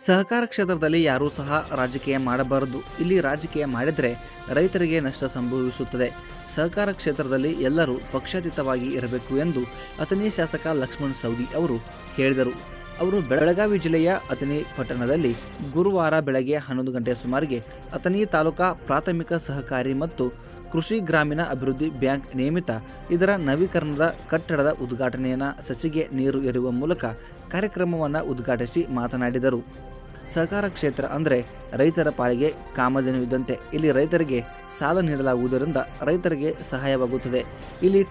ಸಹಕಾರ ಕ್ಷೇತ್ರದಲ್ಲಿ ಯಾರೂ ಸಹ ರಾಜಕೀಯ ಮಾಡಬಾರದು. ಇಲ್ಲಿ ರಾಜಕೀಯ ಮಾಡಿದರೆ ರೈತರಿಗೆ ನಷ್ಟ ಸಂಭವಿಸುತ್ತದೆ. ಸಹಕಾರ ಕ್ಷೇತ್ರದಲ್ಲಿ ಎಲ್ಲರೂ ಪಕ್ಷಾತೀತವಾಗಿ ಇರಬೇಕು ಎಂದು ಅಥಣಿ ಶಾಸಕ ಲಕ್ಷ್ಮಣ್ ಸವದಿ ಅವರು ಹೇಳಿದರು. ಅವರು ಬೆಳಗಾವಿ ಜಿಲ್ಲೆಯ ಅಥಣಿ ಪಟ್ಟಣದಲ್ಲಿ ಗುರುವಾರ ಬೆಳಗ್ಗೆ 11 ಗಂಟೆ ಸುಮಾರಿಗೆ ಅಥಣಿ ತಾಲೂಕಾ ಪ್ರಾಥಮಿಕ ಸಹಕಾರಿ ಮತ್ತು ಕೃಷಿ ಗ್ರಾಮೀಣ ಅಭಿವೃದ್ಧಿ ಬ್ಯಾಂಕ್ ನೇಮಿತ ಇದರ ನವೀಕರಣದ ಕಟ್ಟಡದ ಉದ್ಘಾಟನೆಯನ್ನು ಸಸಿಗೆ ನೀರು ಎರೆಯುವ ಮೂಲಕ ಕಾರ್ಯಕ್ರಮವನ್ನು ಉದ್ಘಾಟಿಸಿ ಮಾತನಾಡಿದರು. ಸಹಕಾರ ಕ್ಷೇತ್ರ ಅಂದರೆ ರೈತರ ಪಾಲಿಗೆ ಕಾಮಧೇನು ಇದ್ದಂತೆ. ಇಲ್ಲಿ ರೈತರಿಗೆ ಸಾಲ ನೀಡಲಾಗುವುದರಿಂದ ರೈತರಿಗೆ ಸಹಾಯವಾಗುತ್ತದೆ. ಇಲ್ಲಿ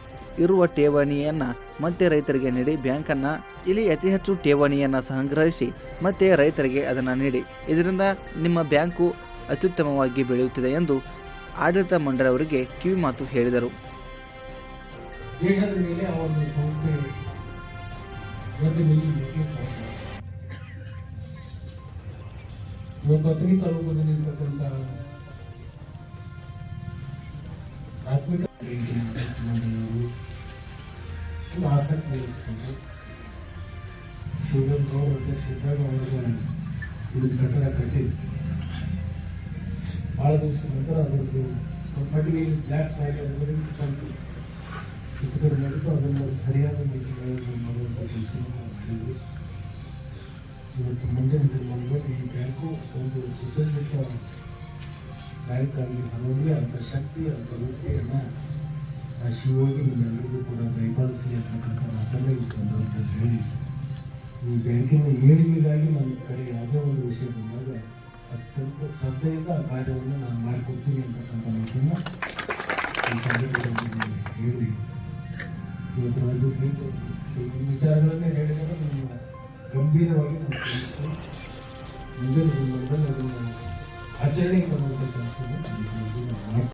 ಇರುವ ಠೇವಣಿಯನ್ನು ಮತ್ತೆ ರೈತರಿಗೆ ನೀಡಿ ಬ್ಯಾಂಕನ್ನು ಇಲ್ಲಿ ಅತಿ ಹೆಚ್ಚು ಠೇವಣಿಯನ್ನು ಸಂಗ್ರಹಿಸಿ ಮತ್ತೆ ರೈತರಿಗೆ ಅದನ್ನು ನೀಡಿ, ಇದರಿಂದ ನಿಮ್ಮ ಬ್ಯಾಂಕು ಅತ್ಯುತ್ತಮವಾಗಿ ಬೆಳೆಯುತ್ತದೆ ಎಂದು ಆಡಳಿತ ಮಂಡಳಿಯವರಿಗೆ ಕಿವಿ ಮಾತು ಹೇಳಿದರು. ದೇಹದ ಮೇಲೆ ಆ ಒಂದು ಸಂಸ್ಥೆ ಇವತ್ತು ಅಥಣಿ ತಾಲೂಕಿನಲ್ಲಿರ್ತಕ್ಕಂಥ ಪ್ರಾಥಮಿಕ ಆಸಕ್ತಿ ವಹಿಸಿಕೊಂಡು ಶಿವಗಂಗೌಡ ಅಧ್ಯಕ್ಷ ಇದ್ದಾಗ ಅವರಿಗೆ ಇದನ್ನು ಕಟ್ಟಡ ಕಟ್ಟಿ ಭಾಳ ದಿವಸದ ನಂತರ ಅದರದ್ದು ಮಟ್ಟಿಗೆ ಬ್ಲ್ಯಾಕ್ ಸಾಯಿಲ್ ಅದರಿಂದ ಸ್ವಲ್ಪ ಹೆಚ್ಚು ಕಡಿಮೆ ಆಗಿತ್ತು. ಅದನ್ನು ಸರಿಯಾದ ರೀತಿಯಲ್ಲಿ ಮಾಡುವಂಥ ಕೆಲಸವನ್ನು ಮಾಡಿದ್ವಿ. ಇವತ್ತು ಮುಂದಿನ ದಿನಗಳಲ್ಲಿ ಈ ಬ್ಯಾಂಕು ಒಂದು ಸುಸಜ್ಜಿತ ಬ್ಯಾಂಕ್ ಆಗಿ ಹೊರಗೆ ಅಂಥ ಶಕ್ತಿ ಅಂಥ ವೃತ್ತಿಯನ್ನು ಆ ಶಿವಯೋಗಿ ನಿಮ್ಮೆಲ್ಲರಿಗೂ ಕೂಡ ದಯಪಾಲಿಸಲಿ ಅಂತಕ್ಕಂಥ ಮಾತನ್ನು ಈ ಸಂದರ್ಭದಲ್ಲಿ ಹೇಳಿ, ಈ ಬ್ಯಾಂಕಿನ ಏಳಿಗೆಗಾಗಿ ನನ್ನ ಕಡೆ ಯಾವುದೇ ಒಂದು ವಿಷಯ ಬಂದಾಗ ಅತ್ಯಂತ ಶ್ರದ್ಧೆಯಿಂದ ಆ ಕಾರ್ಯವನ್ನು ನಾನು ಮಾಡಿಕೊಡ್ತೀನಿ ಅಂತಕ್ಕಂಥ ಮಾತನ್ನು ಈ ಸಂದರ್ಭದಲ್ಲಿ ಹೇಳಿ, ಇವತ್ತು ರಾಜು ಈ ವಿಚಾರಗಳನ್ನೇ ಹೇಳಿದರೆ ನಿಮ್ಮ ಗಂಭೀರವಾಗಿ ನಾವು ಮುಂದಿನ ದಿನಗಳಲ್ಲಿ ಅದನ್ನು ಆಚರಣೆ ಮಾಡುವಂಥ ಕೆಲಸವನ್ನು